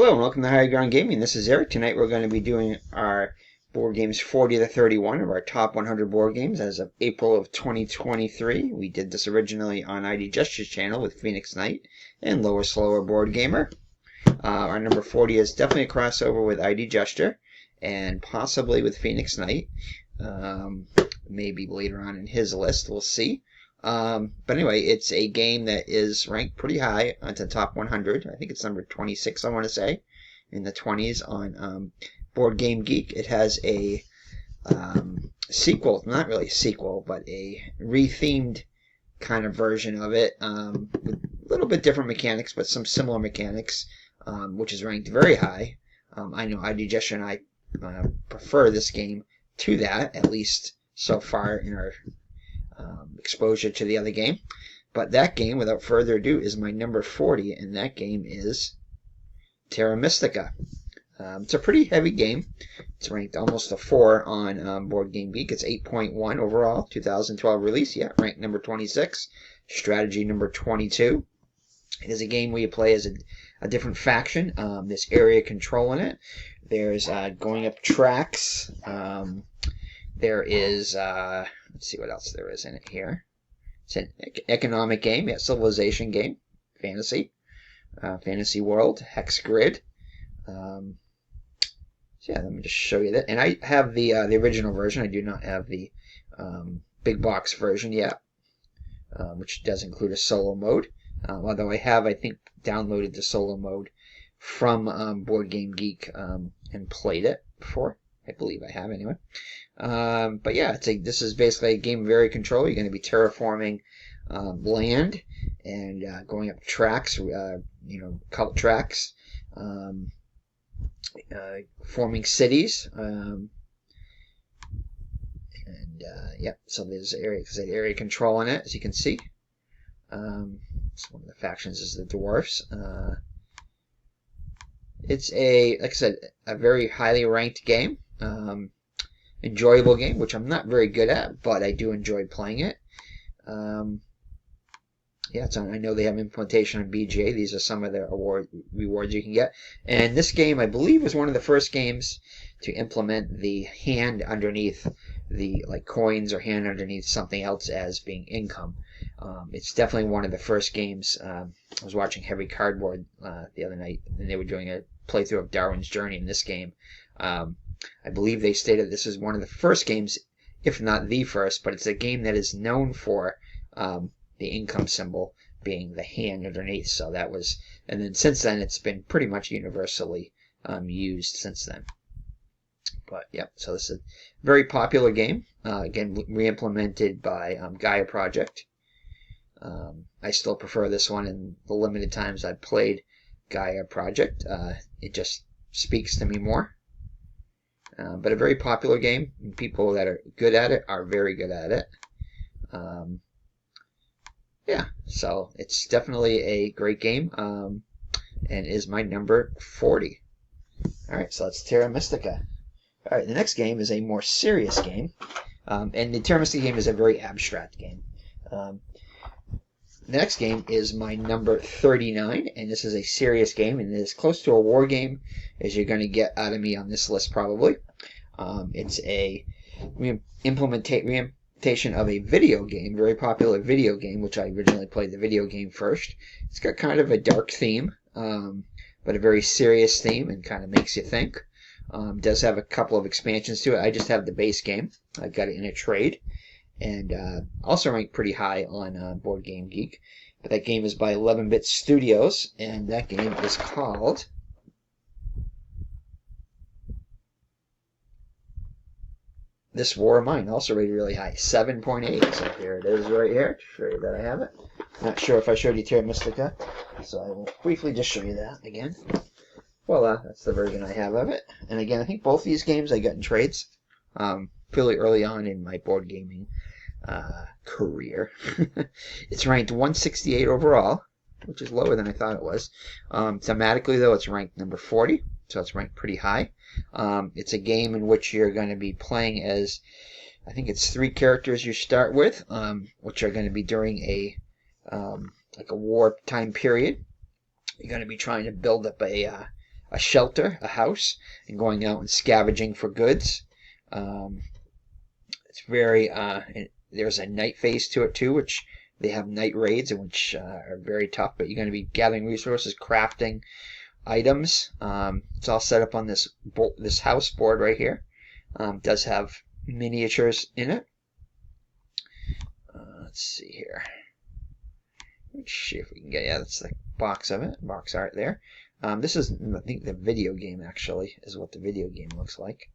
Hello and welcome to Higher Ground Gaming. This is Eric. Tonight we're going to be doing our board games 40 to 31 of our top 100 board games as of April of 2023. We did this originally on ID Gesture's channel with Phoenix Knight and Lower Slower Board Gamer. Our number 40 is definitely a crossover with ID Gesture and possibly with Phoenix Knight. Maybe later on in his list, we'll see. But anyway, it's a game that is ranked pretty high onto the top 100. I think it's number 26, I want to say, in the 20s on Board Game Geek. It has a sequel, not really a sequel, but a rethemed kind of version of it with a little bit different mechanics, but some similar mechanics, which is ranked very high. I know ID Gesture and I prefer this game to that, at least so far in our exposure to the other game. But that game, without further ado, is my number 40, and that game is Terra Mystica. It's a pretty heavy game. It's ranked almost a 4 on Board Game Geek. It's 8.1 overall, 2012 release. Yeah, ranked number 26. Strategy number 22. It is a game where you play as a different faction. There's area control in it. There's going up tracks. There is, let's see what else there is in it here. It's an economic game, yeah, civilization game, fantasy, fantasy world, hex grid. So yeah, let me just show you that. And I have the original version. I do not have the big box version yet, which does include a solo mode. Although I have, I think, downloaded the solo mode from Board Game Geek and played it before. I believe I have anyway. But yeah, this is basically a game of area control. You're going to be terraforming land and going up tracks, cult tracks, forming cities, yeah. So there's area control in it, as you can see. So one of the factions is the dwarfs. It's like I said, a very highly ranked game. Enjoyable game, which I'm not very good at, but I do enjoy playing it. Yeah, I know they have implementation on BGA. These are some of the rewards you can get. And this game, I believe, was one of the first games to implement the hand underneath the coins or hand underneath something else as being income. It's definitely one of the first games. I was watching Heavy Cardboard the other night, and they were doing a playthrough of Darwin's Journey in this game. I believe they stated this is one of the first games, if not the first, but it's a game that is known for the income symbol being the hand underneath. So that was, and then since then it's been pretty much universally used since then. But yep, so this is a very popular game. Again, re-implemented by Gaia Project. I still prefer this one in the limited times I've played Gaia Project. It just speaks to me more. But a very popular game. And people that are good at it are very good at it. Yeah, so it's definitely a great game, and is my number 40. Alright, so that's Terra Mystica. Alright, the next game is a more serious game, and the Terra Mystica game is a very abstract game. The next game is my number 39, and this is a serious game, and it is close to a war game as you're going to get out of me on this list probably. It's a implementation of a video game, very popular video game, which I originally played the video game first. It's got kind of a dark theme, but a very serious theme, and kind of makes you think. Does have a couple of expansions to it. I just have the base game. I got it in a trade. And also ranked pretty high on Board Game Geek. But that game is by 11-Bit Studios, and that game is called This War of Mine, also rated really high, 7.8. So here it is right here, to show you that I have it. Not sure if I showed you Terra Mystica, so I will briefly just show you that again. Voila, that's the version I have of it. And again, I think both these games I got in trades fairly early on in my board gaming career. It's ranked 168 overall, which is lower than I thought it was. Thematically, though, it's ranked number 40, so it's ranked pretty high. It's a game in which you're going to be playing as, I think it's 3 characters you start with, which are going to be during a wartime period. You're going to be trying to build up a a shelter, a house, and going out and scavenging for goods. It's very there's a night phase to it too, which they have night raids, which are very tough. But you're going to be gathering resources, crafting items. It's all set up on this house board right here. It does have miniatures in it. Let's see here. Let's see if we can get, yeah, that's the box of it, box art there. This is, I think, the video game, actually, is what the video game looks like.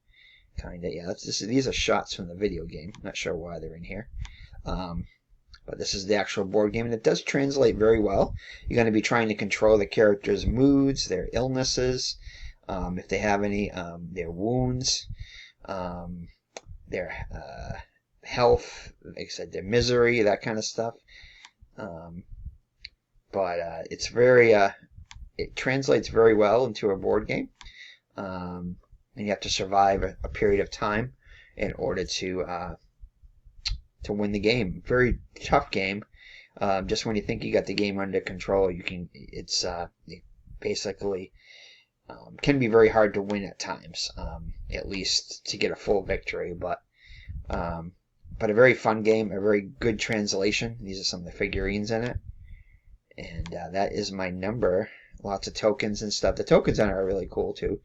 Kinda, yeah. These are shots from the video game. Not sure why they're in here. But this is the actual board game, and it does translate very well. You're going to be trying to control the characters' moods, their illnesses, if they have any, their wounds, their health, like I said, their misery, that kind of stuff. But it's very, it translates very well into a board game. And you have to survive a period of time in order to win the game. Very tough game. Just when you think you got the game under control, it's it basically can be very hard to win at times. At least to get a full victory, but a very fun game, a very good translation. These are some of the figurines in it, and that is my number. Lots of tokens and stuff. The tokens on it are really cool too.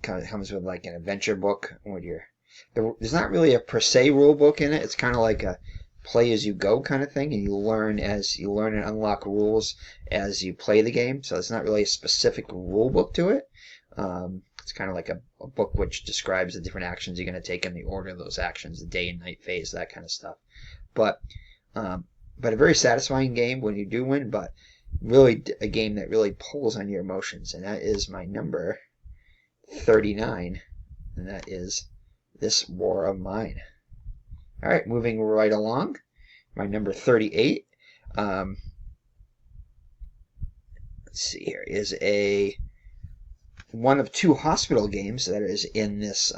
Kind of comes with like an adventure book where there's not really a per se rule book in it. It's kind of like a play as you go kind of thing, and you learn and unlock rules as you play the game. So it's not really a specific rule book to it. It's kind of like a book which describes the different actions you're going to take in the order of those actions, the day and night phase, that kind of stuff. But a very satisfying game when you do win, but really a game that really pulls on your emotions, and that is my number 39, and that is This War of Mine. All right, moving right along, my number 38. Let's see here, is one of two hospital games that is in this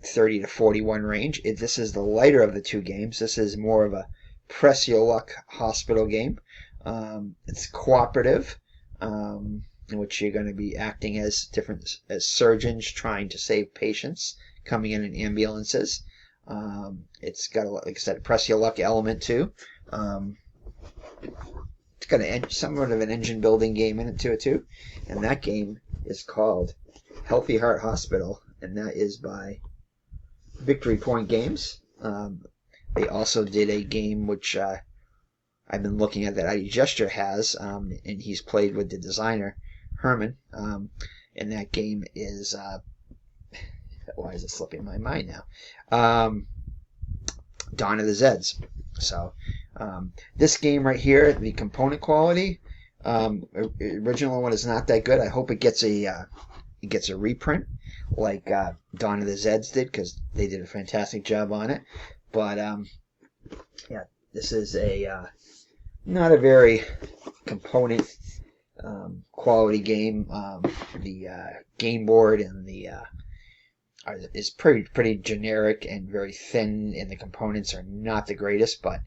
30 to 41 range. This is the lighter of the two games. This is more of a press your luck hospital game. It's cooperative, in which you're going to be acting as surgeons trying to save patients coming in ambulances. It's got, like I said, a press your luck element too. It's got somewhat of an engine building game in it too, and that game is called Healthy Heart Hospital, and that is by Victory Point Games. They also did a game which I've been looking at that ID Gesture has, and he's played with the designer Herman, and that game is why is it slipping my mind now? Dawn of the Zeds. So this game right here, the component quality, original one is not that good. I hope it gets a reprint like Dawn of the Zeds did, because they did a fantastic job on it. But yeah, this is not a very component quality game. The game board and the is pretty generic and very thin, and the components are not the greatest, but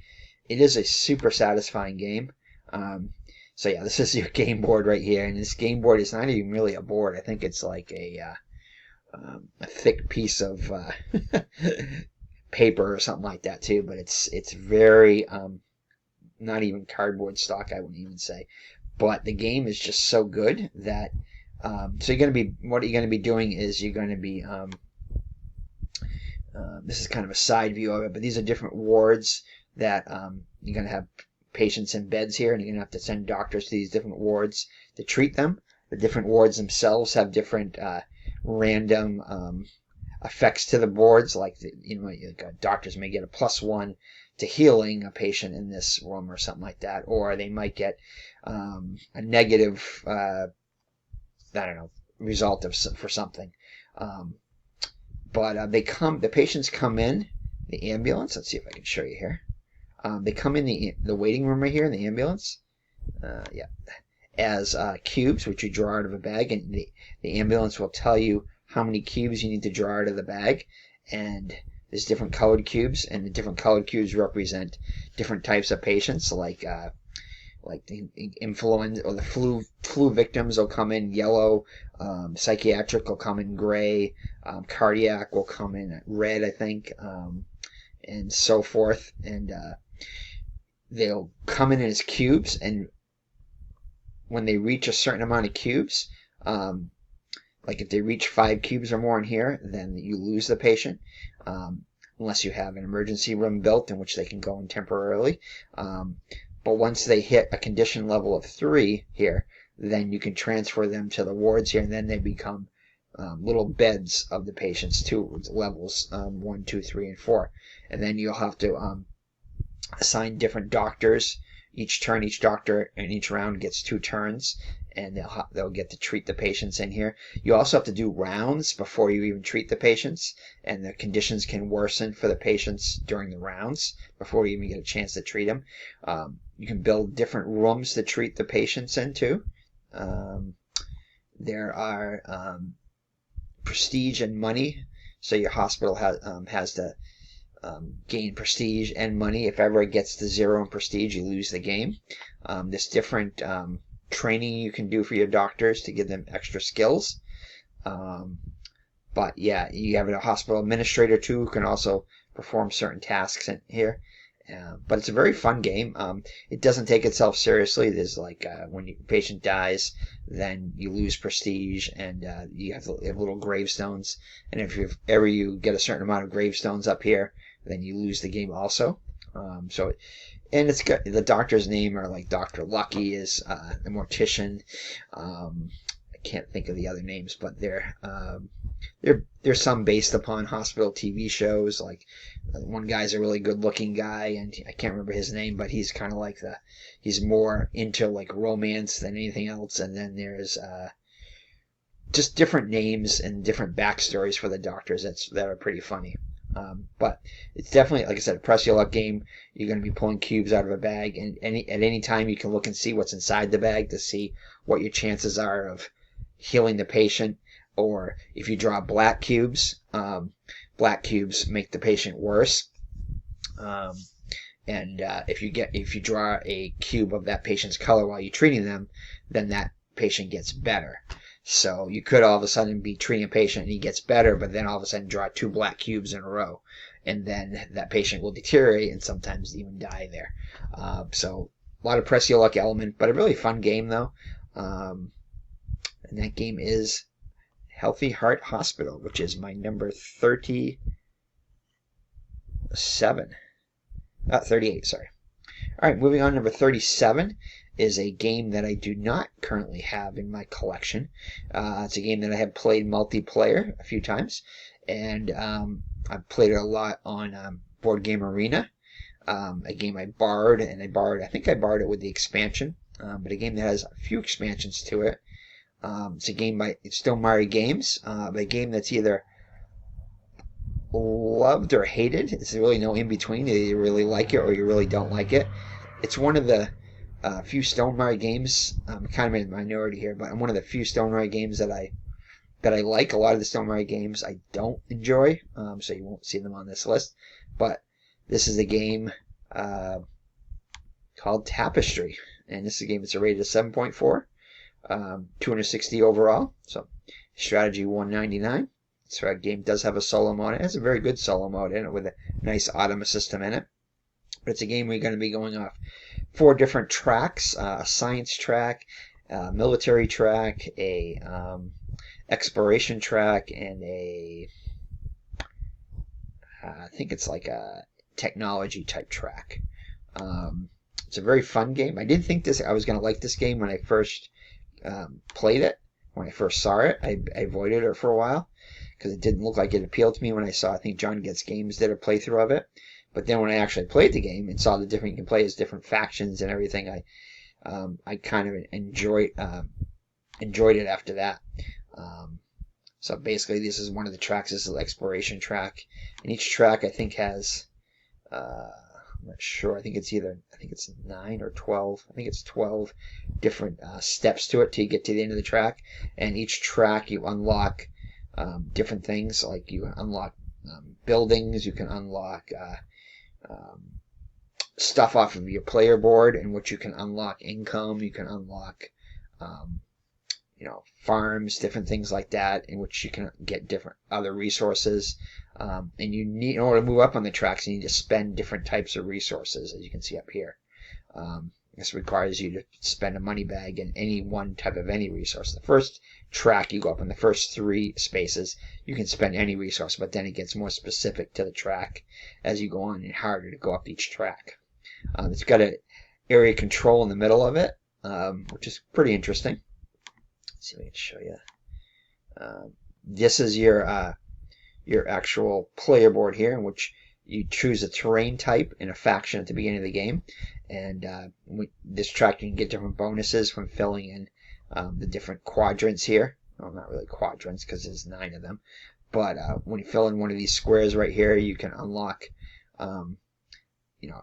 it is a super satisfying game. So yeah, this is your game board right here, and this game board is not even really a board. I think it's like a thick piece of paper or something like that too, but it's very not even cardboard stock, I wouldn't even say. But the game is just so good that what you're going to be doing is you're going to be this is kind of a side view of it, but these are different wards that you're going to have patients in beds here, and you're going to have to send doctors to these different wards to treat them. The different wards themselves have different random effects to the boards, like doctors may get a +1 to healing a patient in this room or something like that, or they might get a negative result for something. But the patients come in the ambulance. Let's see if I can show you here. They come in the waiting room right here in the ambulance. Yeah, as cubes, which you draw out of a bag, and the ambulance will tell you how many cubes you need to draw out of the bag. And there's different colored cubes, and the different colored cubes represent different types of patients, like like the influenza or the flu victims will come in yellow, psychiatric will come in gray, cardiac will come in red, I think, and so forth. And they'll come in as cubes, and when they reach a certain amount of cubes, like if they reach 5 cubes or more in here, then you lose the patient, unless you have an emergency room built in which they can go in temporarily. But once they hit a condition level of 3 here, then you can transfer them to the wards here, and then they become little beds of the patients, 2 levels, 1, 2, 3, and 4. And then you'll have to assign different doctors. Each doctor in each round gets 2 turns, and they'll get to treat the patients in here. You also have to do rounds before you even treat the patients, and the conditions can worsen for the patients during the rounds before you even get a chance to treat them. You can build different rooms to treat the patients into. There are prestige and money, so your hospital has to gain prestige and money. If ever it gets to 0 in prestige, you lose the game. There's different training you can do for your doctors to give them extra skills. But yeah, you have a hospital administrator too who can also perform certain tasks in here. But it's a very fun game. It doesn't take itself seriously. There's like when a patient dies, then you lose prestige, and you have little gravestones. And if you get a certain amount of gravestones up here, then you lose the game also. And it's got the doctor's name, or like Dr. Lucky is the mortician. I can't think of the other names, but there's some based upon hospital TV shows. Like one guy's a really good-looking guy, and I can't remember his name, but he's kind of like he's more into like romance than anything else. And then there's just different names and different backstories for the doctors that are pretty funny. But it's definitely, like I said, a press your luck game. You're going to be pulling cubes out of a bag, and at any time you can look and see what's inside the bag to see what your chances are of healing the patient. Or if you draw black cubes make the patient worse. And if you draw a cube of that patient's color while you're treating them, then that patient gets better. So you could all of a sudden be treating a patient and he gets better, but then all of a sudden draw 2 black cubes in a row, and then that patient will deteriorate and sometimes even die there. So a lot of press your luck element, but a really fun game though. And that game is Healthy Heart Hospital, which is my number 38, sorry. All right, moving on. Number 37 is a game that I do not currently have in my collection. It's a game that I have played multiplayer a few times, and I've played it a lot on Board Game Arena. A game I borrowed, I think I borrowed it with the expansion, but a game that has a few expansions to it. It's a game by Stonemarie Games, but a game that's either loved or hated. It's really no in between. Either you really like it or you really don't like it. It's one of the few Stonemarie games. I'm kind of in the minority here, but I'm one of the few Stonemarie games that I like. A lot of the Stonemarie games I don't enjoy, so you won't see them on this list. But this is a game called Tapestry, and this is a game that's rated at 7.4, 260 overall. So strategy 199. So our game does have a solo mode. It has a very good solo mode in it with a nice Automa system in it. But it's a game we're going to be going off 4 different tracks: a science track, a military track, a exploration track, and I think it's like a technology type track. It's a very fun game. I didn't think I was going to like this game when I first played it. When I first saw it, I avoided it for a while because it didn't look like it appealed to me when I saw, I think John Gets Games did a playthrough of it. But then when I actually played the game and saw the different, you can play as different factions and everything, I kind of enjoyed it after that. So basically, this is one of the tracks. This is the exploration track, and each track I think has, I'm not sure. I think it's 9 or 12. I think it's 12 different steps to it till you get to the end of the track. And each track you unlock different things. Like you unlock buildings. You can unlock stuff off of your player board in which you can unlock income, you can unlock farms, different things like that, in which you can get different other resources. And you need, in order to move up on the tracks, you need to spend different types of resources, as you can see up here. This requires you to spend a money bag in any one type of any resource. The first track you go up in, the first 3 spaces, you can spend any resource, but then it gets more specific to the track as you go on and harder to go up each track. It's got an area control in the middle of it, which is pretty interesting. Let's see if I can show you. This is your actual player board here, in which you choose a terrain type and a faction at the beginning of the game. And this track, you can get different bonuses from filling in the different quadrants here. Well, not really quadrants because there's 9 of them. But when you fill in one of these squares right here, you can unlock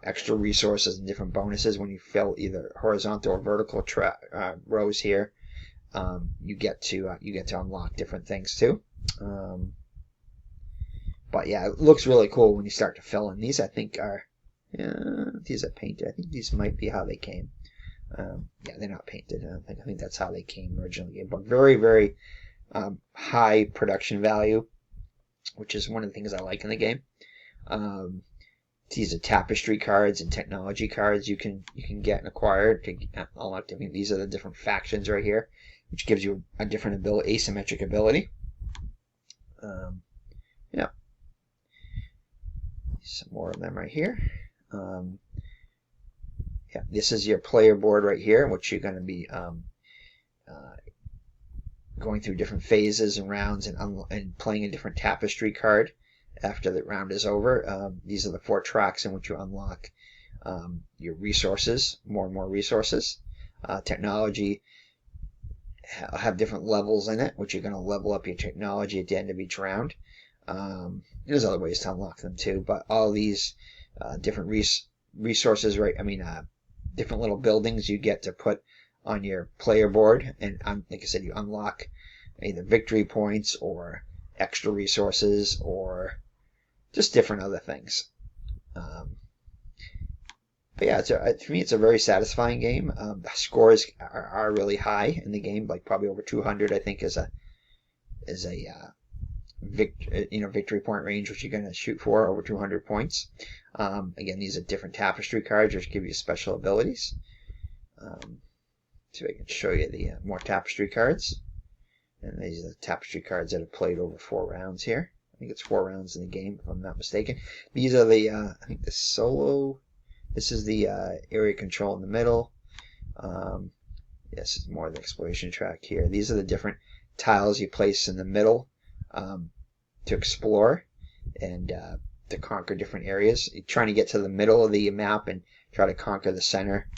extra resources and different bonuses. When you fill either horizontal or vertical rows here, you get to unlock different things too. But yeah, it looks really cool when you start to fill in. These I think are these are painted. I think these might be how they came. Yeah, they're not painted. I think that's how they came originally. But very, very high production value, which is one of the things I like in the game. These are tapestry cards and technology cards you can get and acquire to unlock different. These are the different factions right here, which gives you a different ability, asymmetric ability. Yeah. Some more of them right here. Yeah, this is your player board right here, in which you're going to be going through different phases and rounds and playing a different tapestry card after the round is over. These are the 4 tracks in which you unlock your resources, more and more resources. Technology have different levels in it, which you're going to level up your technology at the end of each round. There's other ways to unlock them too, but all these different resources, right? Different little buildings you get to put on your player board, and like I said, you unlock either victory points or extra resources or just different other things. But yeah, for me, it's a very satisfying game. The scores are really high in the game, like probably over 200. I think is a victory point range, which you're going to shoot for over 200 points. Again, these are different tapestry cards, which give you special abilities. So I can show you the more tapestry cards. And these are the tapestry cards that have played over 4 rounds here. I think it's 4 rounds in the game, if I'm not mistaken. These are the, I think the solo. This is the area control in the middle. This is more of the exploration track here. These are the different tiles you place in the middle to explore and to conquer different areas. You're trying to get to the middle of the map and try to conquer the center.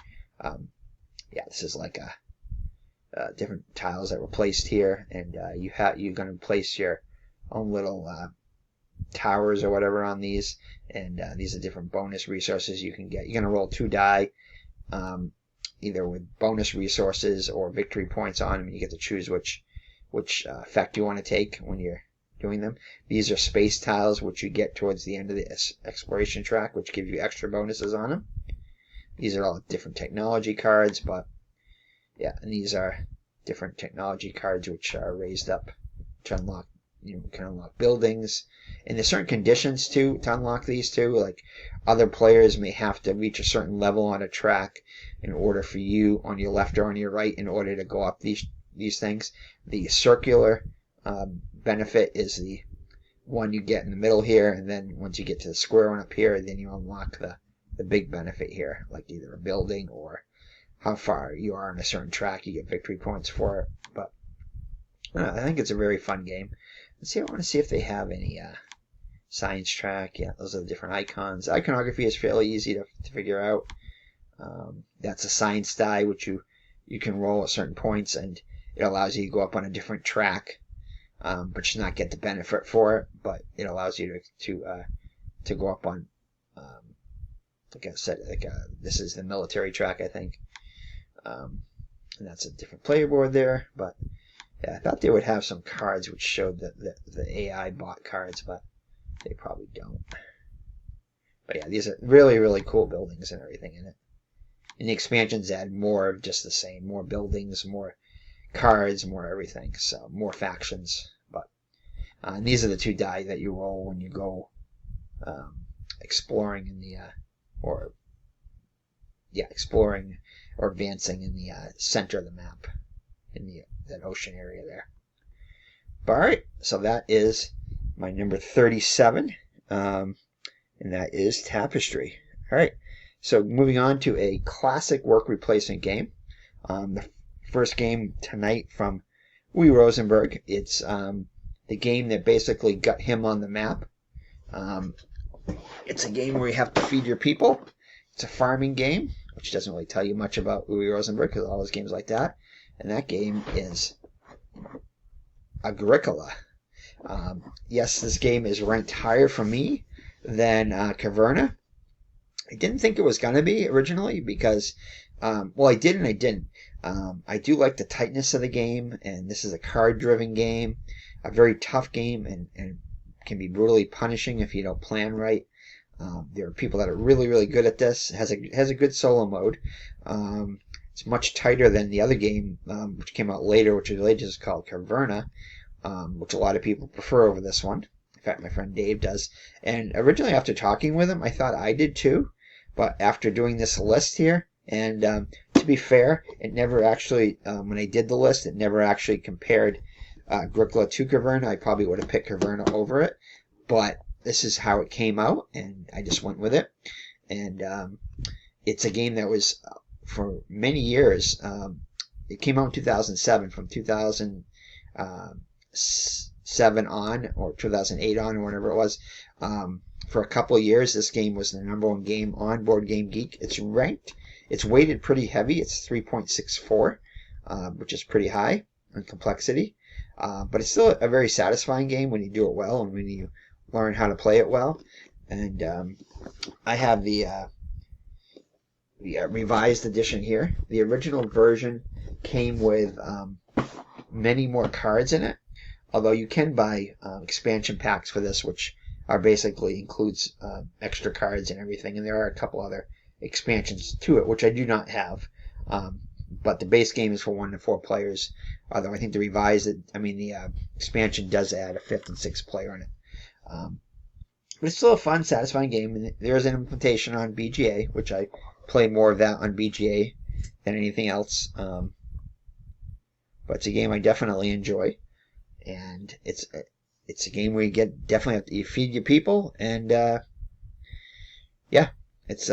Yeah, this is like different tiles that were placed here, and you're going to place your own little towers or whatever on these, and these are different bonus resources you can get. You're going to roll 2 die, either with bonus resources or victory points on them. You get to choose which effect you want to take when you're doing them. These are space tiles, which you get towards the end of the exploration track, which give you extra bonuses on them. These are all different technology cards, but yeah, and these are different technology cards which are raised up to unlock. You can unlock buildings, and there's certain conditions too to unlock these too. Like other players may have to reach a certain level on a track in order for you on your left or on your right in order to go up these things. The circular benefit is the one you get in the middle here, and then once you get to the square one up here, then you unlock the big benefit here, like either a building or how far you are on a certain track. You get victory points for it. But I think it's a very fun game. Let's see. I want to see if they have any science track. Yeah, those are the different icons. Iconography is fairly easy to figure out. That's a science die, which you can roll at certain points, and it allows you to go up on a different track, but you not get the benefit for it. But it allows you to go up on, like I said, this is the military track, I think, and that's a different player board there. But yeah, I thought they would have some cards which showed the AI bot cards, but they probably don't. But yeah, these are really, really cool buildings and everything in it. And the expansions add more of just the same. More buildings, more cards, more everything. So more factions. But and these are the 2 die that you roll when you go exploring in the exploring or advancing in the center of the map in that ocean area there. But, all right, so that is my number 37, and that is Tapestry. All right, so moving on to a classic work replacement game. The first game tonight from Uwe Rosenberg. It's the game that basically got him on the map. It's a game where you have to feed your people. It's a farming game, which doesn't really tell you much about Uwe Rosenberg because all his games like that. And that game is Agricola. Yes, this game is ranked higher for me than Caverna. I didn't think it was going to be originally because, well, I did and I didn't. I do like the tightness of the game, and this is a card-driven game, a very tough game, and can be brutally punishing if you don't plan right. There are people that are really, really good at this. It has a good solo mode. It's much tighter than the other game, which came out later, which is really just called Caverna, which a lot of people prefer over this one. In fact, my friend Dave does. And originally, after talking with him, I thought I did too. But after doing this list here, and to be fair, it never actually, when I did the list, it never actually compared Agricola to Caverna. I probably would have picked Caverna over it. But this is how it came out, and I just went with it. And it's a game that was, for many years, it came out in 2007. From 2007 on, or 2008 on, or whatever it was, for a couple of years, this game was the #1 game on Board Game Geek. It's ranked. It's weighted pretty heavy. It's 3.64, which is pretty high in complexity. But it's still a very satisfying game when you do it well and when you learn how to play it well. And I have the revised edition here. The original version came with many more cards in it, although you can buy expansion packs for this, which are basically includes extra cards and everything. And there are a couple other expansions to it, which I do not have. But the base game is for 1 to 4 players, although I think the expansion does add a 5th and 6th player in it. But it's still a fun, satisfying game. And there is an implementation on BGA, which I play more of that on BGA than anything else. But it's a game I definitely enjoy, and it's a game where you feed your people, and yeah, it's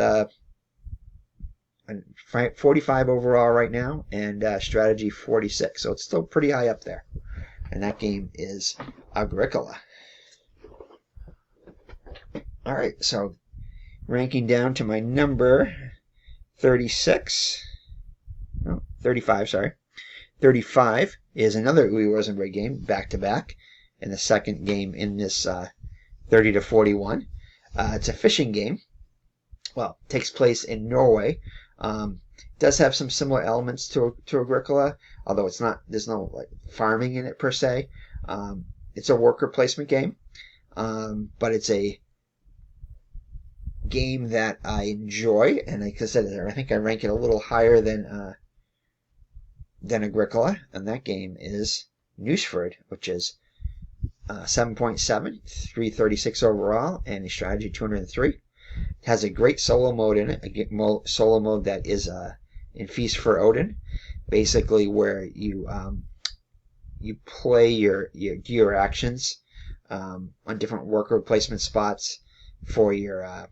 45 overall right now, and strategy 46, so it's still pretty high up there. And that game is Agricola. All right, so ranking down to my number 35, sorry. 35 is another Uwe Rosenberg game, back-to-back, and the second game in this 30 to 41. It's a fishing game. Well, it takes place in Norway. It does have some similar elements to Agricola, although there's no like farming in it per se. It's a worker placement game, but it's a game that I enjoy, and like I said, I think I rank it a little higher than Agricola, and that game is Newsford, which is 7.7, 336 overall, and a strategy 203. It has a great solo mode in it, a solo mode that is in Feast for Odin, basically where you play your actions on different worker placement spots for your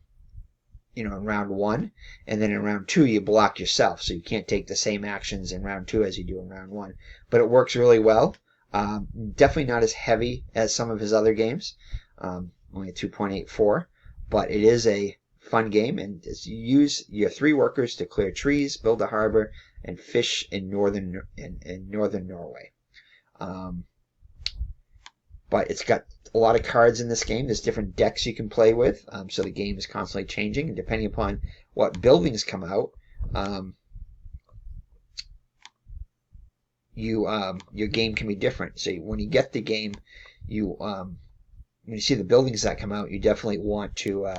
in round 1, and then in round 2 you block yourself, so you can't take the same actions in round 2 as you do in round 1. But it works really well. Definitely not as heavy as some of his other games, only a 2.84, but it is a fun game, and you use your 3 workers to clear trees, build a harbor, and fish in northern Norway. But it's got a lot of cards in this game. There's different decks you can play with, so the game is constantly changing, and depending upon what buildings come out, your game can be different. So when you get the game, when you see the buildings that come out, you definitely want to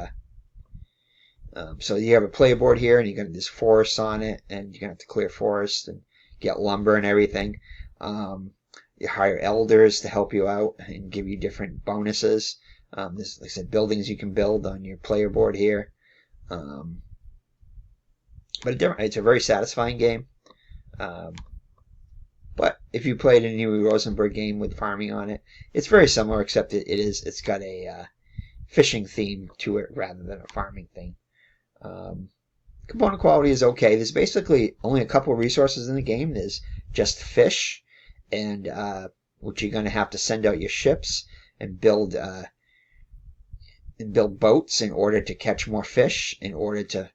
So you have a player board here, and you got this forest on it, and you're gonna have to clear forest and get lumber and everything. You hire elders to help you out and give you different bonuses. There's, like I said, buildings you can build on your player board here. But it's a very satisfying game. But if you played a New Rosenberg game with farming on it, it's very similar, except it's got a fishing theme to it rather than a farming thing. Component quality is okay. There's basically only a couple of resources in the game. There's just fish, and which you're going to have to send out your ships and build boats in order to catch more fish. In order to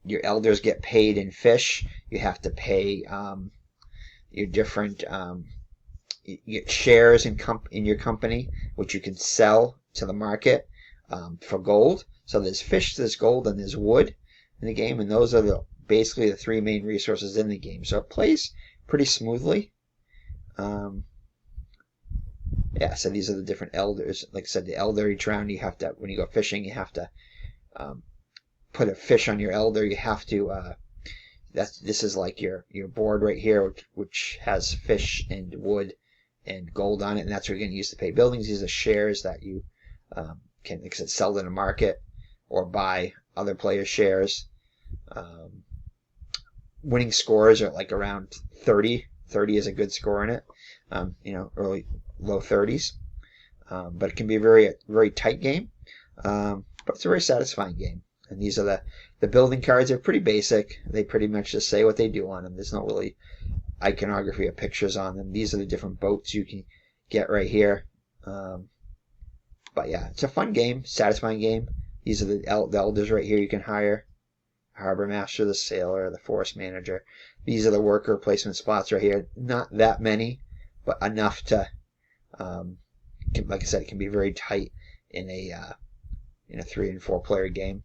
your elders get paid in fish, you have to pay your different you get shares in your company, which you can sell to the market for gold. So there's fish, there's gold, and there's wood in the game, and those are basically the three main resources in the game. So it plays pretty smoothly. Yeah, so these are the different elders. Like I said, the elder each round you have to, when you go fishing, you have to put a fish on your elder. You have to this is like your board right here, which has fish and wood and gold on it, and that's what you're going to use to pay buildings. These are shares that you can, like I said, sell in the market or buy other players' shares. Winning scores are like around 30. 30 is a good score in it. Early low 30s. But it can be a very, very tight game. But it's a very satisfying game. And these are the building cards are pretty basic. They pretty much just say what they do on them. There's no really iconography or pictures on them. These are the different boats you can get right here. But yeah, it's a fun game, satisfying game. These are the elders right here you can hire. Harbor Master, the Sailor, the Forest Manager. These are the worker placement spots right here. Not that many, but enough to, like I said, it can be very tight in a 3 and 4 player game.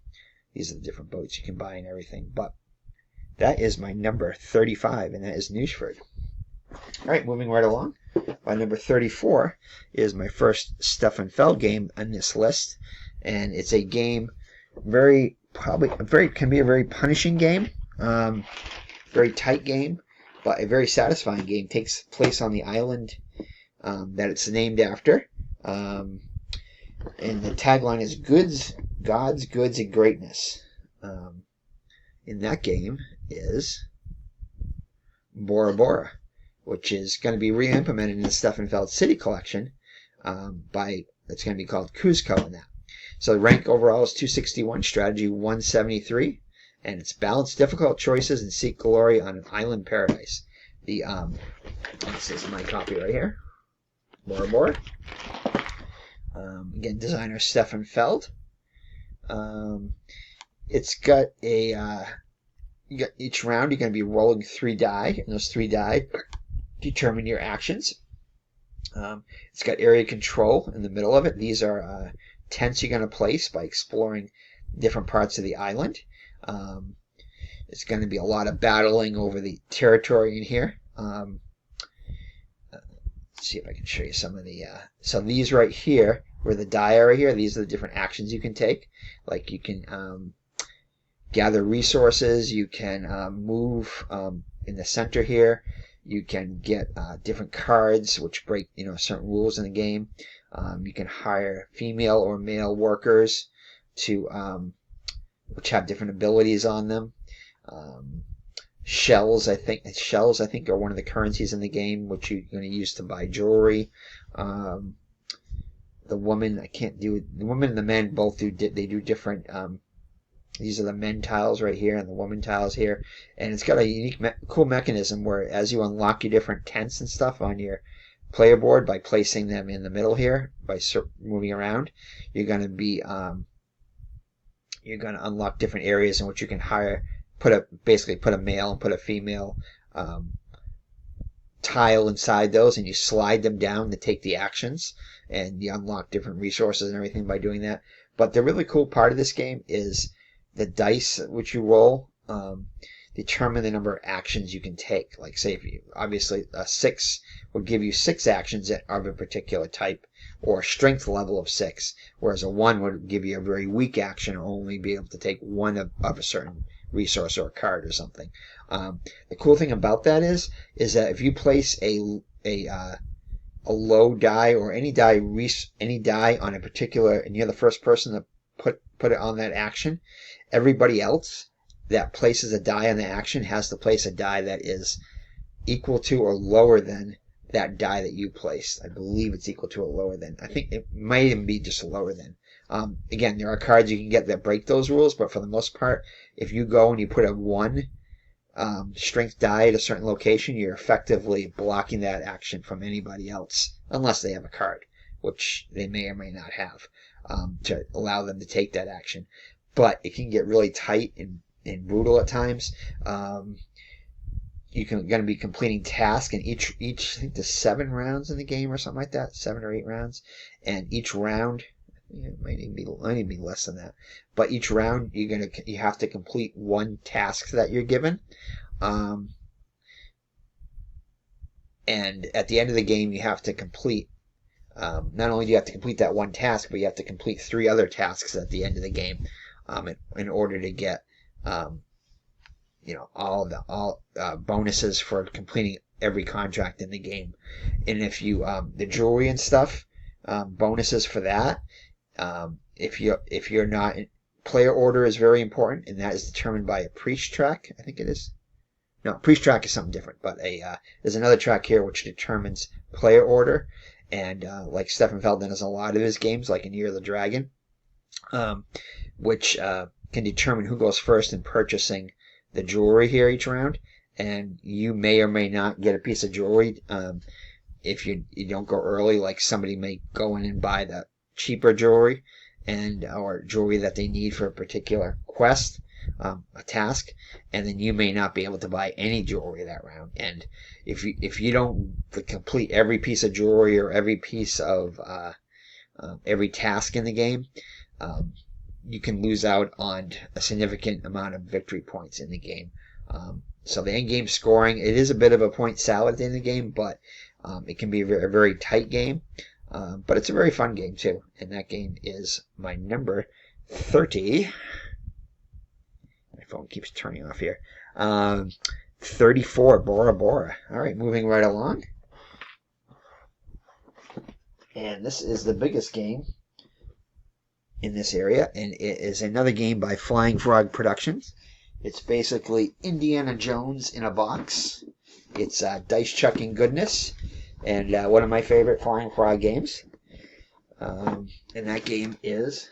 These are the different boats you can buy and everything. But that is my number 35, and that is Newsford. All right, moving right along. My number 34 is my first Stefan Feld game on this list, and it's a game can be a very punishing game, very tight game, but a very satisfying game. Takes place on the island that it's named after, and the tagline is "Goods, Gods, Goods, and Greatness." In that game is Bora Bora, which is going to be re-implemented in the Stefan Feld City Collection it's going to be called Cuzco in that. So the rank overall is 261, strategy 173, and it's balanced difficult choices and seek glory on an island paradise. This is my copy right here, Bora Bora. Again, designer Stefan Feld. It's got each round you're going to be rolling 3 die, and those 3 die determine your actions. It's got area control in the middle of it. These are tents you're going to place by exploring different parts of the island. It's going to be a lot of battling over the territory in here. Let's see if I can show you some of the... so these right here, where the die are here, these are the different actions you can take. Like you can gather resources, you can move in the center here, you can get different cards which break certain rules in the game. You can hire female or male workers to which have different abilities on them. Shells, I think are one of the currencies in the game, which you're going to use to buy jewelry. The woman, the women and the men both do different. These are the men tiles right here and the woman tiles here, and it's got a unique, cool mechanism where as you unlock your different tents and stuff on your player board by placing them in the middle here, by moving around, you're going to unlock different areas in which you can basically put a male and put a female tile inside those, and you slide them down to take the actions, and you unlock different resources and everything by doing that. But the really cool part of this game is the dice which you roll determine the number of actions you can take. Like say, if you obviously a 6 will give you 6 actions of a particular type, or strength level of 6, whereas a 1 would give you a very weak action or only be able to take one of a certain resource or a card or something. The cool thing about that is that if you place a low die or any die on a particular, and you're the first person to put it on that action, everybody else that places a die on the action has to place a die that is equal to or lower than that die that you placed. I believe it's equal to or lower than. I think it might even be just lower than. Again, there are cards you can get that break those rules, but for the most part, if you go and you put a 1 strength die at a certain location, you're effectively blocking that action from anybody else, unless they have a card, which they may or may not have, to allow them to take that action. But it can get really tight and brutal at times. You're going to be completing tasks, and each I think there's 7 rounds in the game or something like that, 7 or 8 rounds, and each round, it might even be less than that, but each round you have to complete one task that you're given, and at the end of the game you have to complete. Not only do you have to complete that one task, but you have to complete 3 other tasks at the end of the game, in order to get all bonuses for completing every contract in the game. And if you the jewelry and stuff, bonuses for that. If you're not, player order is very important, and that is determined by a priest track. I think it is. No, priest track is something different, but there's another track here which determines player order, and like Stefan Feld does a lot of his games, like in Year of the Dragon, which can determine who goes first in purchasing the jewelry here each round, and you may or may not get a piece of jewelry if you don't go early. Like somebody may go in and buy the cheaper jewelry or jewelry that they need for a particular quest, a task, and then you may not be able to buy any jewelry that round. And if you don't complete every piece of jewelry or every piece of every task in the game, you can lose out on a significant amount of victory points in the game. So the end game scoring, it is a bit of a point salad at the end of the game, but it can be a very, very tight game. But it's a very fun game too, and that game is my number 30. My phone keeps turning off here. 34, Bora Bora. All right, moving right along. And this is the biggest game in this area, and it is another game by Flying Frog Productions. It's basically Indiana Jones in a box. It's dice chucking goodness, and one of my favorite Flying Frog games. And that game is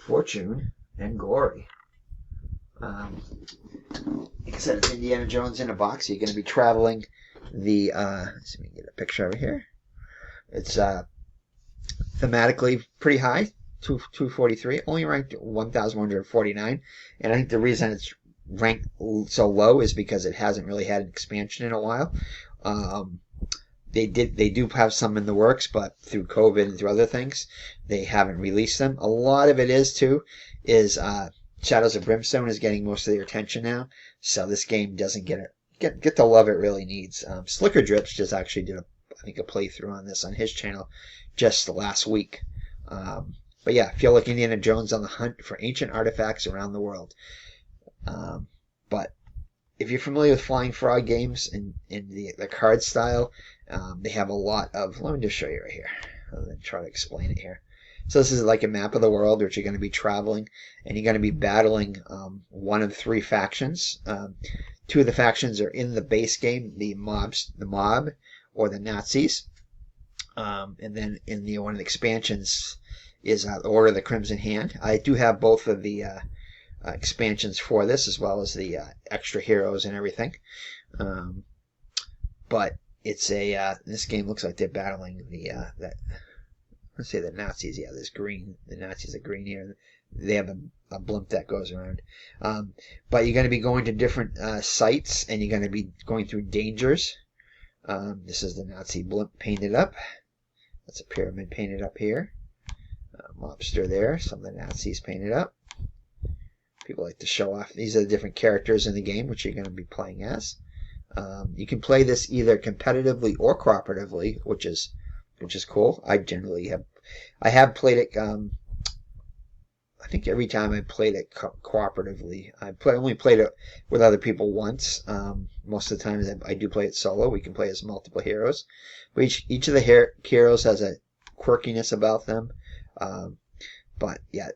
Fortune and Glory. Like I said, it's Indiana Jones in a box. You're going to be traveling the... let's see if we can get a picture over here. It's thematically pretty high, 243, only ranked 1,149. And I think the reason it's ranked so low is because it hasn't really had an expansion in a while. They do have some in the works, but through COVID and through other things, they haven't released them. A lot of it is Shadows of Brimstone is getting most of their attention now, so this game doesn't get the love it really needs. Slicker Drips just actually did a playthrough on this on his channel just last week. But yeah, feel like Indiana Jones on the hunt for ancient artifacts around the world. But if you're familiar with Flying Frog games and the card style, they have a lot of... Let me just show you right here. I'll try to explain it here. So this is like a map of the world which you're going to be traveling, and you're going to be battling one of 3 factions. 2 of the factions are in the base game, the mob or the Nazis. And then in one of the expansions is Order of the Crimson Hand. I do have both of the expansions for this, as well as the extra heroes and everything. But it's this game looks like they're battling let's say the Nazis. Yeah, there's green. The Nazis are green here. They have a blimp that goes around. But you're going to be going to different sites, and you're going to be going through dangers. This is the Nazi blimp painted up. That's a pyramid painted up here. Mobster there. Some of the Nazis painted up. People like to show off. These are the different characters in the game, which you're going to be playing as. You can play this either competitively or cooperatively, which is which is cool. I have played it. I think every time I played it cooperatively. Only played it with other people once. Most of the times I do play it solo. We can play as multiple heroes. But each of the heroes has a quirkiness about them. But yeah,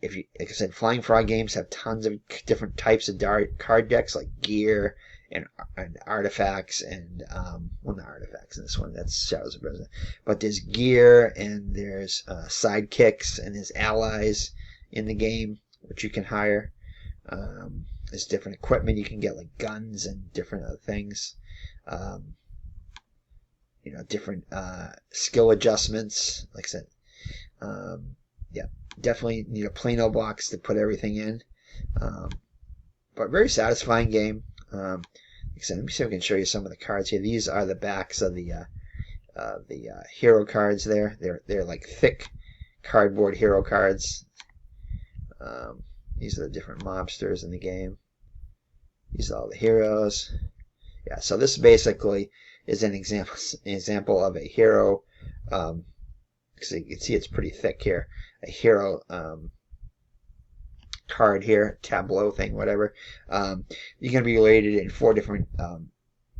like I said, Flying Frog games have tons of different types of card decks, like gear and artifacts, and well, not artifacts in this one. That's Shadows of Brimstone. But there's gear, and there's sidekicks, and there's allies in the game, which you can hire. There's different equipment you can get, like guns and different other things. Different skill adjustments. Like I said, yeah, definitely need a Plano box to put everything in. But very satisfying game. Like I said, let me see if I can show you some of the cards here. These are the backs of the hero cards. They're like thick cardboard hero cards. These are the different mobsters in the game. These are all the heroes. Yeah, so this basically is an example of a hero. So you can see it's pretty thick here. A hero card here, tableau thing, whatever. You're going to be related in 4 different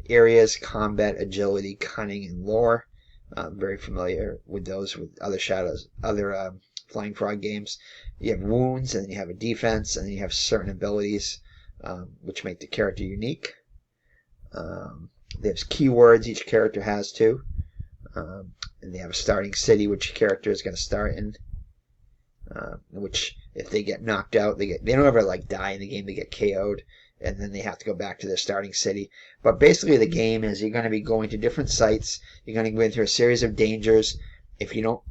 areas: combat, agility, cunning, and lore. I'm very familiar with those with other Flying Frog games. You have wounds, and then you have a defense, and then you have certain abilities which make the character unique. There's keywords each character has too. And they have a starting city which character is going to start in. Which if they get knocked out, they don't ever like die in the game. They get KO'd, and then they have to go back to their starting city. But basically, the game is you're going to be going to different sites. You're going to go into a series of dangers. You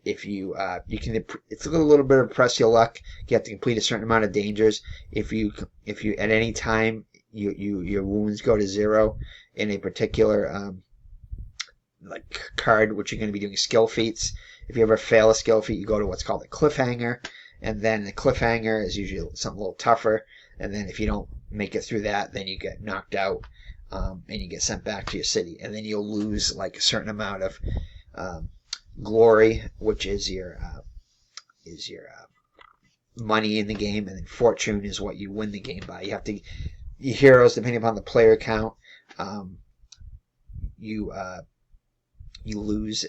can, it's a little bit of press your luck. You have to complete a certain amount of dangers. If you at any time your wounds go to 0 in a particular like card, which you're going to be doing skill feats. If you ever fail a skill feat, you go to what's called a cliffhanger, and then the cliffhanger is usually something a little tougher. And then if you don't make it through that, then you get knocked out, and you get sent back to your city, and then you'll lose like a certain amount of glory, which is your money in the game, and then fortune is what you win the game by. You have to your heroes, depending upon the player count, you lose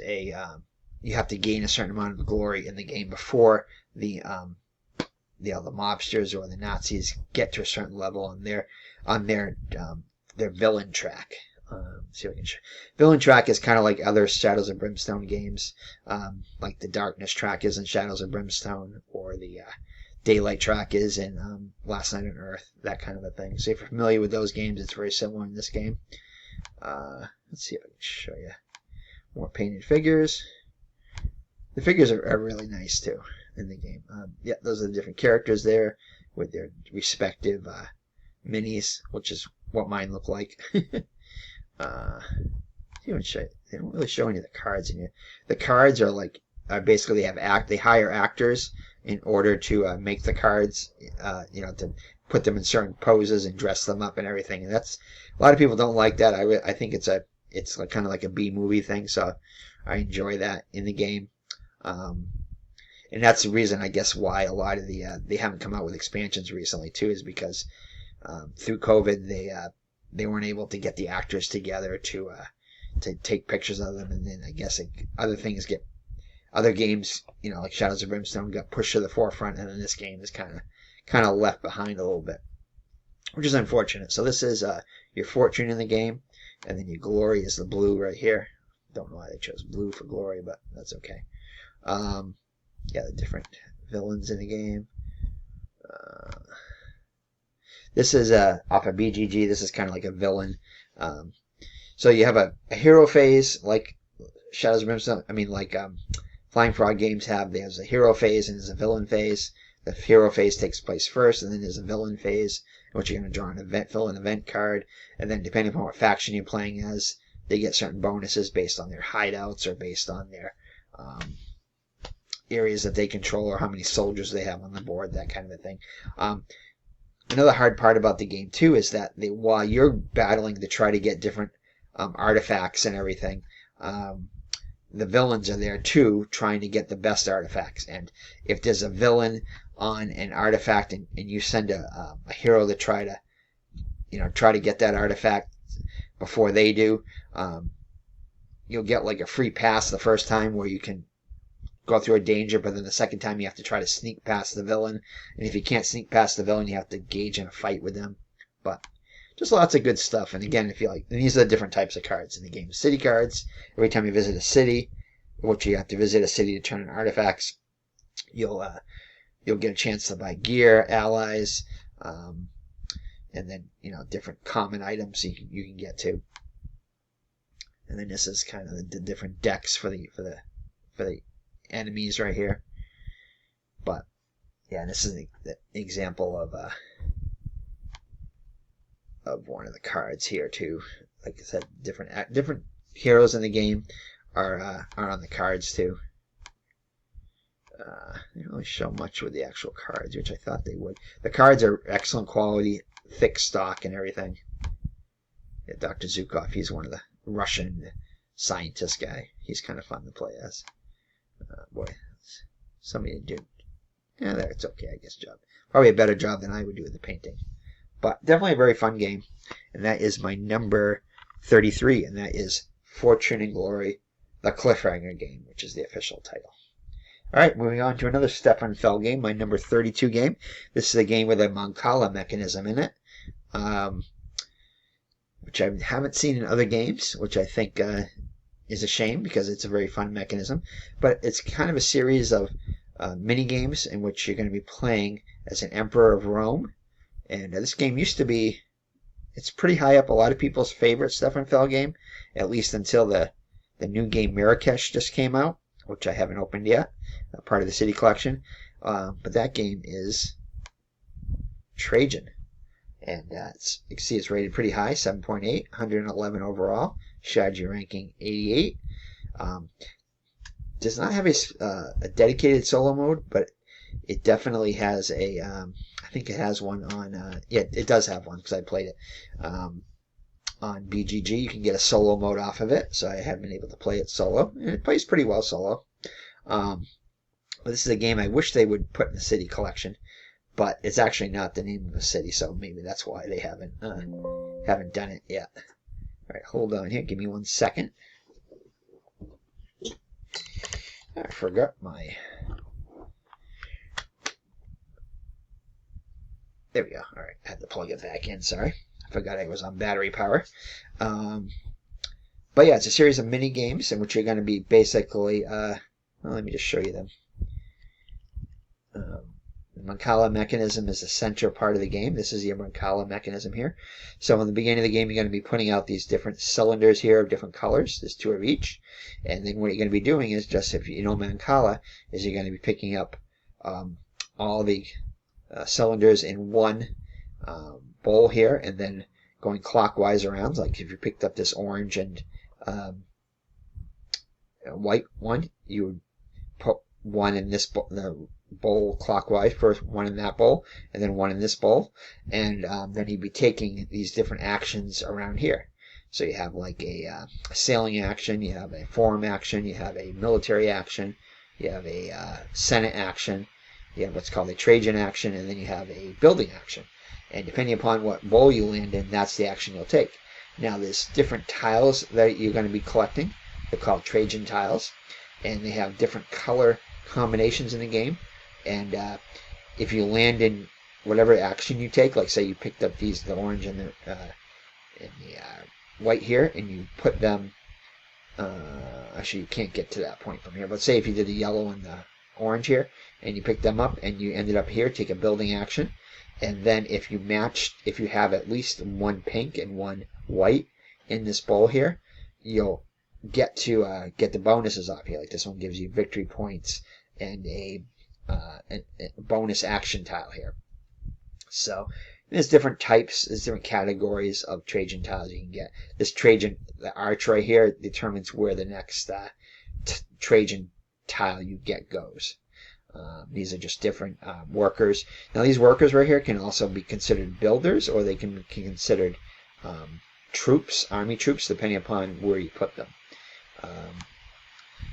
you have to gain a certain amount of glory in the game before the mobsters or the Nazis get to a certain level on their villain track. See if I can show. Villain track is kind of like other Shadows of Brimstone games, like the Darkness track is in Shadows of Brimstone, or the Daylight track is in Last Night on Earth, that kind of a thing. So if you're familiar with those games, it's very similar in this game. Let's see if I can show you more painted figures. The figures are really nice too in the game. Yeah, those are the different characters there with their respective minis, which is what mine look like. They don't really show any of the cards in here. The cards are basically they hire actors in order to make the cards, to put them in certain poses and dress them up and everything. And that's a lot of people don't like that. I think it's like kind of like a B movie thing, so I enjoy that in the game. And that's the reason, I guess, why a lot of they haven't come out with expansions recently too, is because through COVID they weren't able to get the actors together to take pictures of them, and then I guess other games, like Shadows of Brimstone, got pushed to the forefront, and then this game is kind of left behind a little bit, which is unfortunate. So this is your fortune in the game, and then your glory is the blue right here. Don't know why they chose blue for glory, but that's okay. Yeah, the different villains in the game. This is off of BGG. This is kind of like a villain. So you have a hero phase, like Shadows of Brimstone. like Flying Frog games have. There's a hero phase and there's a villain phase. The hero phase takes place first, and then there's a villain phase, in which you're going to draw fill an event card, and then depending upon what faction you're playing as, they get certain bonuses based on their hideouts or based on their areas that they control, or how many soldiers they have on the board, that kind of a thing. Another hard part about the game too is that while you're battling to try to get different artifacts and everything, the villains are there too, trying to get the best artifacts. And if there's a villain on an artifact and you send a hero to try to get that artifact before they do, you'll get like a free pass the first time where you can go through a danger, but then the second time you have to try to sneak past the villain. And if you can't sneak past the villain, you have to engage in a fight with them. But just lots of good stuff. And again, if you like, and these are the different types of cards in the game. City cards. Every time you visit a city, which you have to visit a city to turn in artifacts, you'll get a chance to buy gear, allies, and then different common items you can get to. And then this is kind of the different decks for the enemies right here. But yeah, this is the example of one of the cards here too. Like I said, different heroes in the game are on the cards too. They don't really show much with the actual cards, which I thought they would. The cards are excellent quality, thick stock and everything. Yeah, Dr. Zukov, he's one of the Russian scientist guy. He's kind of fun to play as. Boy, somebody did. Yeah, there, it's okay, I guess. Probably a better job than I would do with the painting. But definitely a very fun game. And that is my number 33, and that is Fortune and Glory, the Cliffhanger game, which is the official title. All right, moving on to another Stefan Feld game, my number 32 game. This is a game with a Mancala mechanism in it, which I haven't seen in other games, which I think is a shame because it's a very fun mechanism. But it's kind of a series of mini games in which you're going to be playing as an emperor of Rome. And this game used to be, it's pretty high up a lot of people's favorite Stefan Feld game, at least until the new game Marrakesh just came out, which I haven't opened yet, part of the City Collection. But that game is Trajan. And you can see it's rated pretty high, 7.8, 111 overall, strategy ranking 88. Does not have a dedicated solo mode, but it definitely has a, I think it has one on, yeah, it does have one because I played it on BGG. You can get a solo mode off of it, so I have been able to play it solo, and it plays pretty well solo. But this is a game I wish they would put in the City Collection, but it's actually not the name of a city, so maybe that's why they haven't done it yet. All right, hold on here. Give me 1 second. I forgot my... There we go. All right, I had to plug it back in. Sorry, I forgot I was on battery power. But yeah, it's a series of mini games in which you're going to be basically. Well, let me just show you them. The Mancala mechanism is the central part of the game. This is your Mancala mechanism here. So in the beginning of the game, you're going to be putting out these different cylinders here of different colors. There's 2 of each. And then what you're going to be doing is just, if you know Mancala, is you're going to be picking up all the cylinders in one bowl here, and then going clockwise around. Like if you picked up this orange and white one, you would put one in this bowl clockwise, first one in that bowl, and then one in this bowl, and then you'd be taking these different actions around here. So you have like a sailing action, you have a forum action, you have a military action, you have a senate action, you have what's called a Trajan action, and then you have a building action. And depending upon what bowl you land in, that's the action you'll take. Now there's different tiles that you're going to be collecting. They're called Trajan tiles, and they have different color combinations in the game. And if you land in whatever action you take, like say you picked up the orange and the white here, and you put them, actually you can't get to that point from here, but say if you did the yellow and the orange here, and you picked them up and you ended up here, take a building action, and then if you have at least one pink and one white in this bowl here, you'll get to get the bonuses off here. Like this one gives you victory points and a bonus action tile here. So there's different types, there's different categories of Trajan tiles you can get. This Trajan, the arch right here, determines where the next Trajan tile you get goes. These are just different workers. Now these workers right here can also be considered builders, or they can be considered troops, army troops, depending upon where you put them.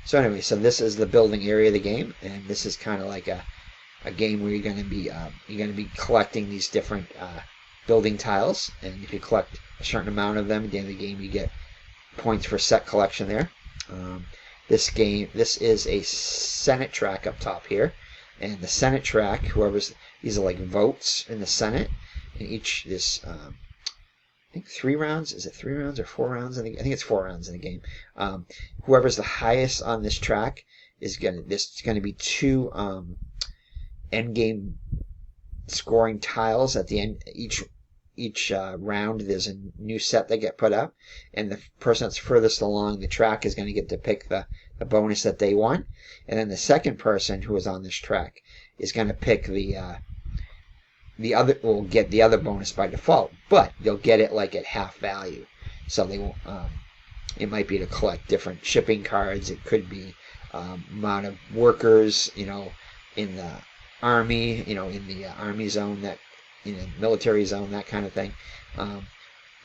So anyway, so this is the building area of the game, and this is kind of like a game where you're going to be collecting these different building tiles, and if you collect a certain amount of them at the end of the game, you get points for set collection there. This is a Senate track up top here, and the Senate track, these are like votes in the Senate, and each this I think 3 rounds. Is it 3 rounds or 4 rounds? I think it's 4 rounds in the game. Whoever's the highest on this track is gonna be 2 end game scoring tiles at the end. Each round there's a new set that get put up, and the person that's furthest along the track is going to get to pick the bonus that they want, and then the second person who is on this track is going to pick will get the other bonus by default, but they'll get it like at half value. So they won't. It might be to collect different shipping cards. It could be amount of workers, in the army, in the army zone, that military zone, that kind of thing.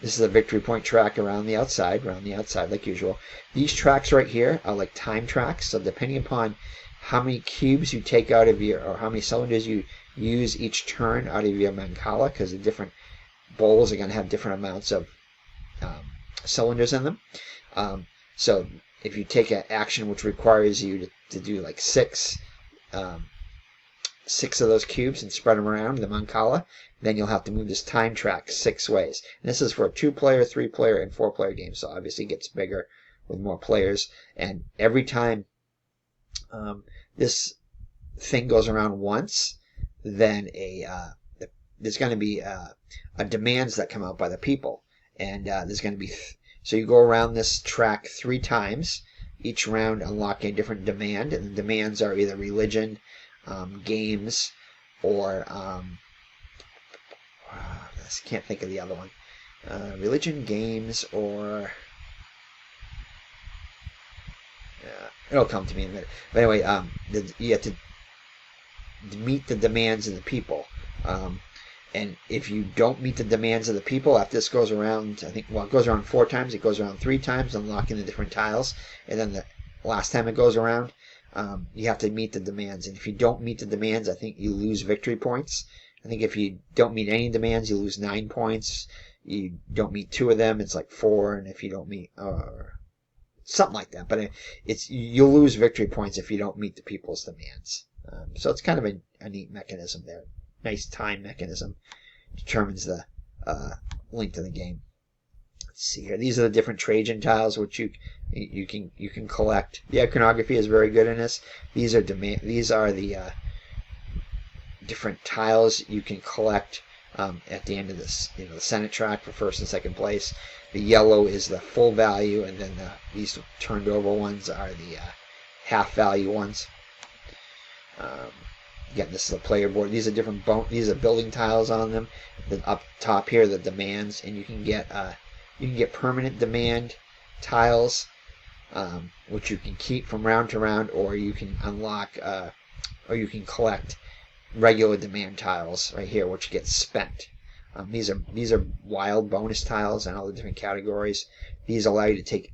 This is a victory point track around the outside like usual. These tracks right here are like time tracks, so depending upon how many cubes you take out of or how many cylinders you use each turn out of your Mancala, because the different bowls are going to have different amounts of cylinders in them. So if you take an action which requires you to do like 6 of those cubes and spread them around the Mancala, then you'll have to move this time track 6 ways. And this is for a 2-player, 3-player, and 4-player game, so obviously it gets bigger with more players. And every time this thing goes around once, then there's going to be a demands that come out by the people, and there's going to be so you go around this track 3 times, each round unlocking a different demand, and the demands are either religion, games, or I can't think of the other one. Religion, games, or it'll come to me in a minute. But anyway, you have to meet the demands of the people. And if you don't meet the demands of the people, after this goes around, it goes around 4 times. It goes around 3 times, unlocking the different tiles. And then the last time it goes around, you have to meet the demands. And if you don't meet the demands, I think you lose victory points. I think if you don't meet any demands, you lose 9 points. You don't meet 2 of them, it's like 4. And if you don't meet, something like that. But you'll lose victory points if you don't meet the people's demands. So it's kind of a neat mechanism there. Nice time mechanism. Determines the length of the game. Let's see here. These are the different Trajan tiles which you can collect. The iconography is very good in this. These are the different tiles you can collect at the end of this. The Senate track for first and second place. The yellow is the full value, and then these turned over ones are the half value ones. Again, this is a player board. These are different these are building tiles on them. Up top here, the demands, and you can get permanent demand tiles, which you can keep from round to round, or you can unlock, or you can collect regular demand tiles right here, which get spent. These are wild bonus tiles and all the different categories. These allow you to take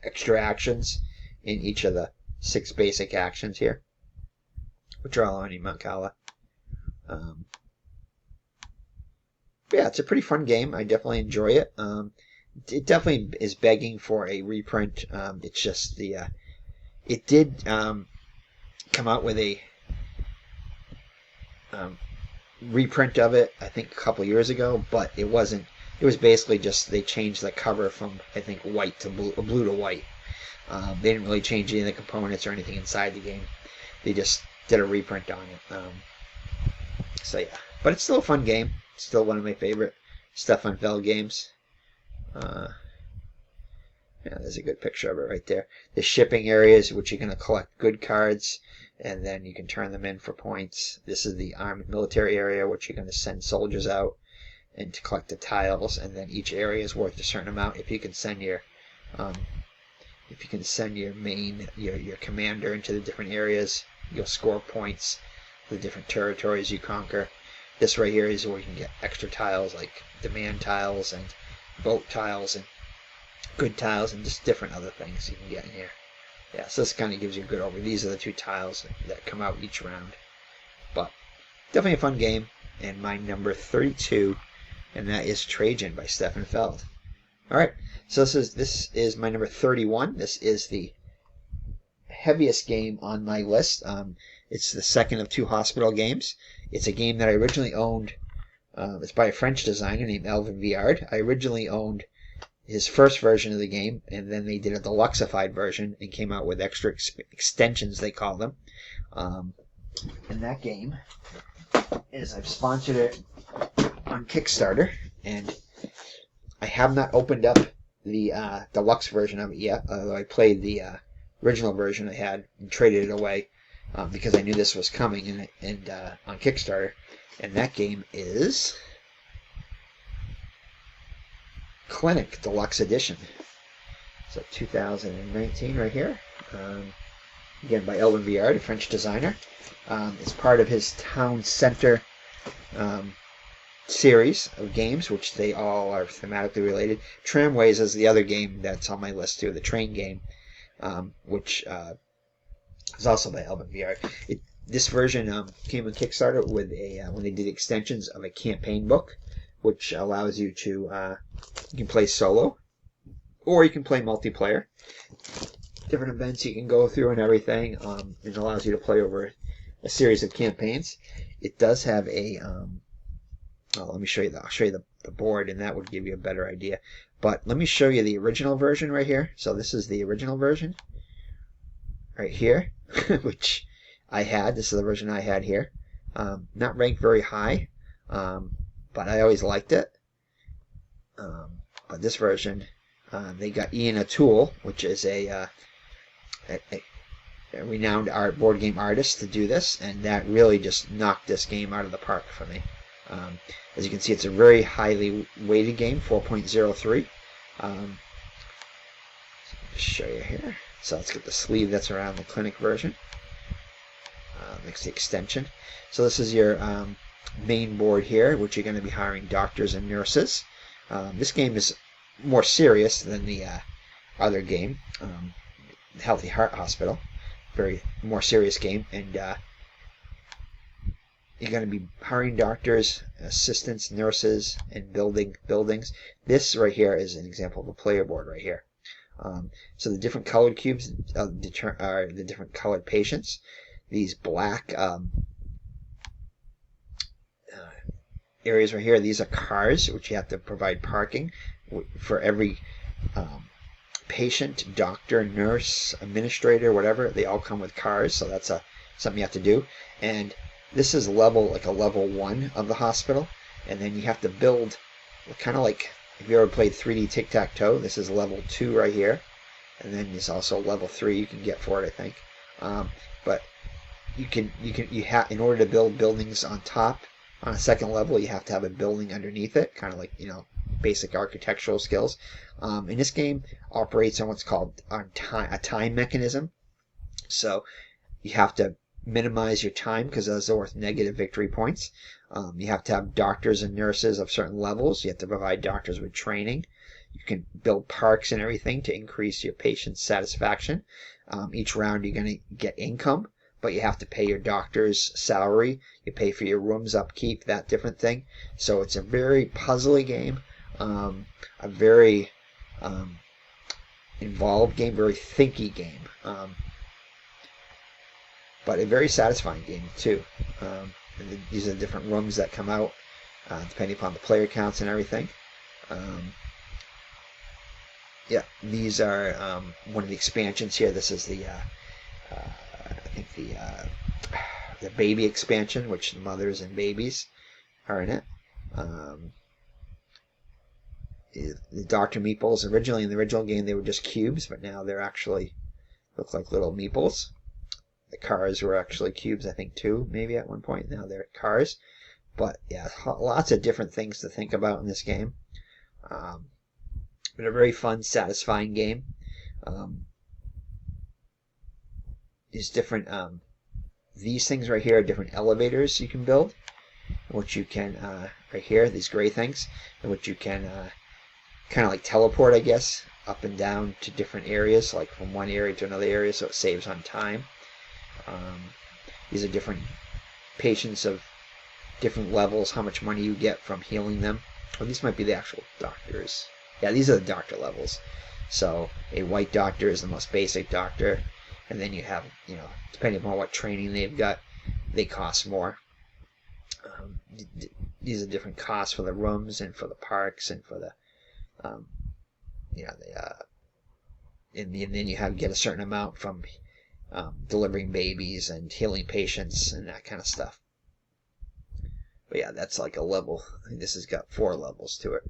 extra actions in each of the 6 basic actions here, which are all on your Mancala. Yeah, it's a pretty fun game. I definitely enjoy it. It definitely is begging for a reprint. It's just it did come out with a reprint of it, I think, a couple years ago, but it wasn't. It was basically just they changed the cover from, I think, white to blue to white. They didn't really change any of the components or anything inside the game. They just did a reprint on it. So yeah, but it's still a fun game. It's still one of my favorite Stefan Feld games. Yeah, there's a good picture of it right there. The shipping areas, which you're going to collect good cards, and then you can turn them in for points. This is the armed military area, which you're going to send soldiers out and to collect the tiles, and then each area is worth a certain amount. If you can send your your commander into the different areas, you'll score points for the different territories you conquer. This right here is where you can get extra tiles like demand tiles and boat tiles and good tiles and just different other things you can get in here. Yeah, so this kind of gives you a good overview. These are the two tiles that come out each round. But definitely a fun game. And my number 32, and that is Trajan by Stefan Feld. All right, so this is my number 31. This is the heaviest game on my list. It's the second of two hospital games. It's a game that I originally owned. It's by a French designer named Alvin Viard. I originally owned his first version of the game, and then they did a deluxeified version and came out with extra extensions, they call them. And that game is, I've sponsored it on Kickstarter, and I have not opened up the deluxe version of it yet, although I played the original version I had and traded it away because I knew this was coming and on Kickstarter. And that game is Clinic Deluxe Edition. So 2019 right here. Again by Alvin Viard, a French designer. It's part of his Town Center series of games, which they all are thematically related. Tramways is the other game that's on my list too, the train game, which is also by Alvin Viard. This version came on Kickstarter with when they did extensions of a campaign book, which allows you to you can play solo or you can play multiplayer. Different events you can go through and everything. It allows you to play over a series of campaigns. It does have a let me show you that. I'll show you the board, and that would give you a better idea. But let me show you the original version right here. So this is the original version right here, which I had. This is the version I had here. Not ranked very high, but I always liked it. But this version, they got Ian O'Toole, which is a renowned board game artist, to do this, and that really just knocked this game out of the park for me. As you can see, it's a very highly weighted game, 4.03. Just show you here. So let's get the sleeve that's around the Clinic version. Next, the extension. So this is your main board here, which you're going to be hiring doctors and nurses. This game is more serious than the other game, Healthy Heart Hospital. Very more serious game, and you're going to be hiring doctors, assistants, nurses, and building buildings. This right here is an example of a player board right here. So the different colored cubes are the different colored patients. These black areas right here, these are cars, which you have to provide parking for every patient, doctor, nurse, administrator, whatever. They all come with cars, so that's something you have to do. And this is like a level 1 of the hospital, and then you have to build, kind of like if you ever played 3D tic-tac-toe. This is level 2 right here, and then there's also level 3 you can get for it, I think. But you have, in order to build buildings on top on a second level, you have to have a building underneath it, kind of like, basic architectural skills. And this game operates on what's called a time mechanism. So you have to minimize your time because those are worth negative victory points. You have to have doctors and nurses of certain levels. You have to provide doctors with training. You can build parks and everything to increase your patient's satisfaction. Each round you're going to get income, but you have to pay your doctor's salary. You pay for your room's upkeep, that different thing. So it's a very puzzly game, a very involved game, very thinky game, but a very satisfying game too. These are the different rooms that come out depending upon the player counts and everything. Yeah, these are one of the expansions here. This is the I think the baby expansion, which the mothers and babies are in it. The Dr. Meeples, originally in the original game they were just cubes, but now they're actually look like little meeples. The cars were actually cubes, I think, too, maybe at one point. Now they're cars. But yeah, lots of different things to think about in this game. But a very fun, satisfying game. These different, these things right here are different elevators you can build, which you can, right here, these gray things, which you can kind of like teleport, I guess, up and down to different areas, like from one area to another area, so it saves on time. These are different patients of different levels, how much money you get from healing them. Or these might be the actual doctors. Yeah, these are the doctor levels. So a white doctor is the most basic doctor, and then you have, depending upon what training they've got, they cost more. These are different costs for the rooms and for the parks and for the, and then you have get a certain amount from delivering babies and healing patients and that kind of stuff. But yeah, that's like a level. I think this has got 4 levels to it,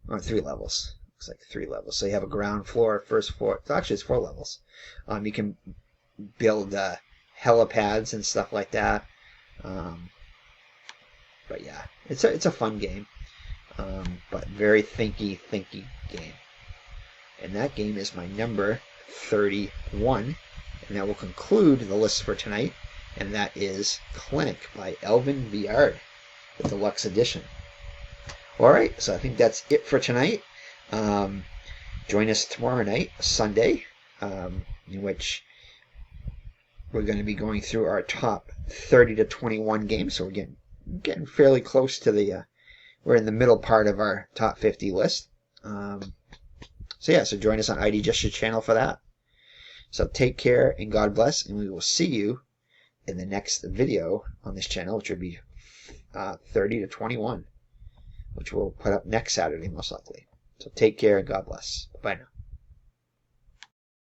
or 3 levels. Looks like 3 levels. So you have a ground floor, first floor. Actually, it's 4 levels. You can build helipads and stuff like that. But yeah, it's a fun game, but very thinky game. And that game is my number 31, and that will conclude the list for tonight. And that is Clinic by Elvin Viard, the deluxe edition. Alright, so I think that's it for tonight. Join us tomorrow night, Sunday, in which we're going to be going through our top 30 to 21 games. So we're getting fairly close to we're in the middle part of our top 50 list. So join us on ID Gesture channel for that. So take care and God bless, and we will see you in the next video on this channel, which will be 30 to 21, which we'll put up next Saturday most likely. So take care and God bless. Bye now.